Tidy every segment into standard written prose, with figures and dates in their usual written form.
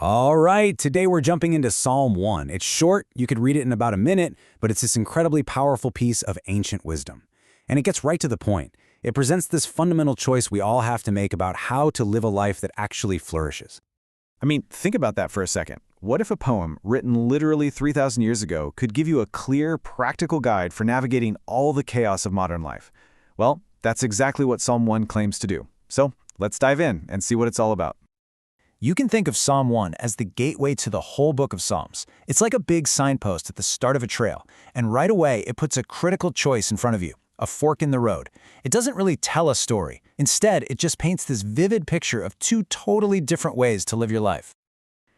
All right, today we're jumping into Psalm 1. It's short, you could read it in about a minute, but it's this incredibly powerful piece of ancient wisdom. And it gets right to the point. It presents this fundamental choice we all have to make about how to live a life that actually flourishes. I mean, think about that for a second. What if a poem written literally 3,000 years ago could give you a clear, practical guide for navigating all the chaos of modern life? Well, that's exactly what Psalm 1 claims to do. So let's dive in and see what it's all about. You can think of Psalm 1 as the gateway to the whole book of Psalms. It's like a big signpost at the start of a trail, and right away it puts a critical choice in front of you, a fork in the road. It doesn't really tell a story. Instead, it just paints this vivid picture of two totally different ways to live your life.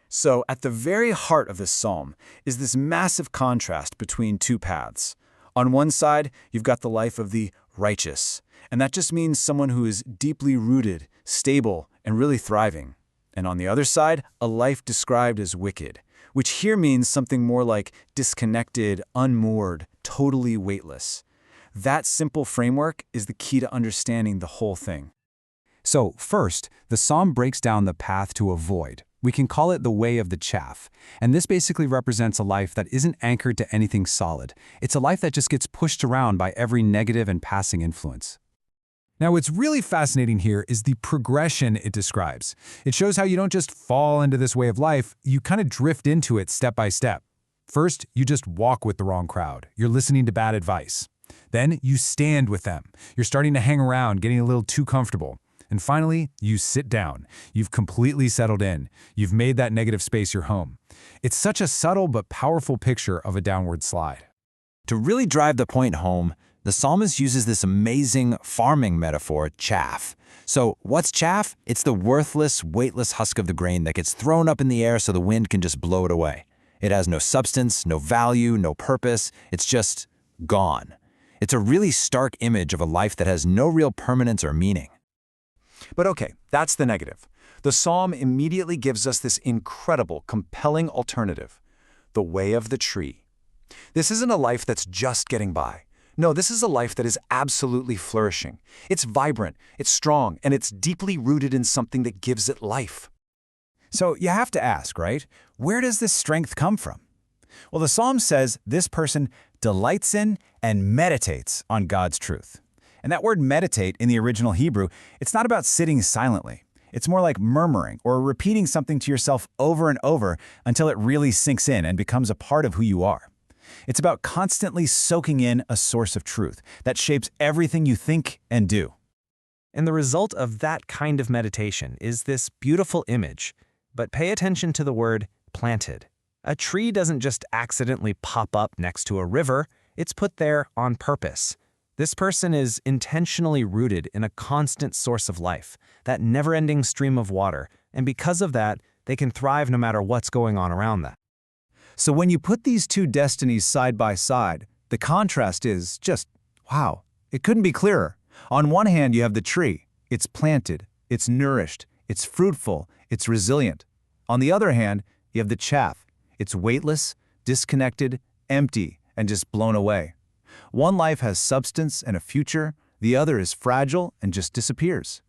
So, at the very heart of this psalm is this massive contrast between two paths. On one side, you've got the life of the righteous, and that just means someone who is deeply rooted, stable, and really thriving. And on the other side, a life described as wicked, which here means something more like disconnected, unmoored, totally weightless. That simple framework is the key to understanding the whole thing. So first, the psalm breaks down the path to avoid. We can call it the way of the chaff. And this basically represents a life that isn't anchored to anything solid. It's a life that just gets pushed around by every negative and passing influence. Now, what's really fascinating here is the progression it describes. It shows how you don't just fall into this way of life, you kind of drift into it step by step. First, you just walk with the wrong crowd. You're listening to bad advice. Then you stand with them. You're starting to hang around, getting a little too comfortable. And finally, you sit down. You've completely settled in. You've made that negative space your home. It's such a subtle but powerful picture of a downward slide. To really drive the point home, the psalmist uses this amazing farming metaphor, chaff. So what's chaff? It's the worthless, weightless husk of the grain that gets thrown up in the air so the wind can just blow it away. It has no substance, no value, no purpose. It's just gone. It's a really stark image of a life that has no real permanence or meaning. But okay, that's the negative. The psalm immediately gives us this incredible, compelling alternative, the way of the tree. This isn't a life that's just getting by. No, this is a life that is absolutely flourishing. It's vibrant, it's strong, and it's deeply rooted in something that gives it life. So you have to ask, right? Where does this strength come from? Well, the psalm says this person delights in and meditates on God's truth. And that word meditate in the original Hebrew, it's not about sitting silently. It's more like murmuring or repeating something to yourself over and over until it really sinks in and becomes a part of who you are. It's about constantly soaking in a source of truth that shapes everything you think and do. And the result of that kind of meditation is this beautiful image. But pay attention to the word planted. A tree doesn't just accidentally pop up next to a river, it's put there on purpose. This person is intentionally rooted in a constant source of life, that never-ending stream of water, and because of that, they can thrive no matter what's going on around them. So when you put these two destinies side by side, the contrast is just, wow, it couldn't be clearer. On one hand, you have the tree. It's planted, it's nourished, it's fruitful, it's resilient. On the other hand, you have the chaff. It's weightless, disconnected, empty, and just blown away. One life has substance and a future, the other is fragile and just disappears.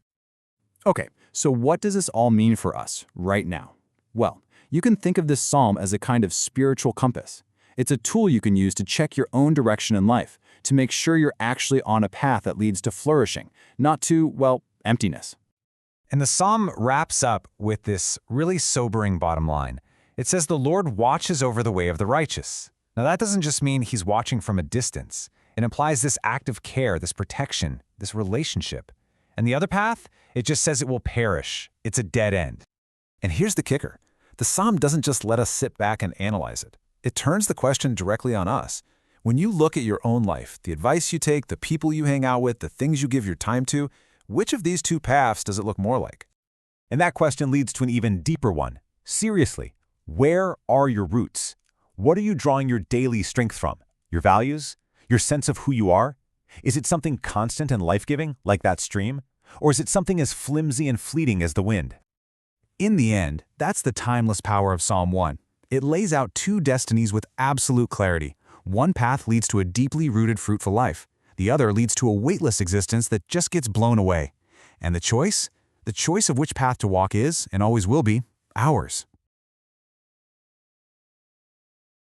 Okay, so what does this all mean for us right now? Well, you can think of this psalm as a kind of spiritual compass. It's a tool you can use to check your own direction in life, to make sure you're actually on a path that leads to flourishing, not to, well, emptiness. And the psalm wraps up with this really sobering bottom line. It says the Lord watches over the way of the righteous. Now that doesn't just mean he's watching from a distance. It implies this act of care, this protection, this relationship. And the other path, it just says it will perish. It's a dead end. And here's the kicker. The psalm doesn't just let us sit back and analyze it. It turns the question directly on us. When you look at your own life, the advice you take, the people you hang out with, the things you give your time to, which of these two paths does it look more like? And that question leads to an even deeper one. Seriously, where are your roots? What are you drawing your daily strength from? Your values? Your sense of who you are? Is it something constant and life-giving, like that stream? Or is it something as flimsy and fleeting as the wind? In the end, that's the timeless power of Psalm 1. It lays out two destinies with absolute clarity. One path leads to a deeply rooted, fruitful life. The other leads to a weightless existence that just gets blown away. And the choice? The choice of which path to walk is, and always will be, ours.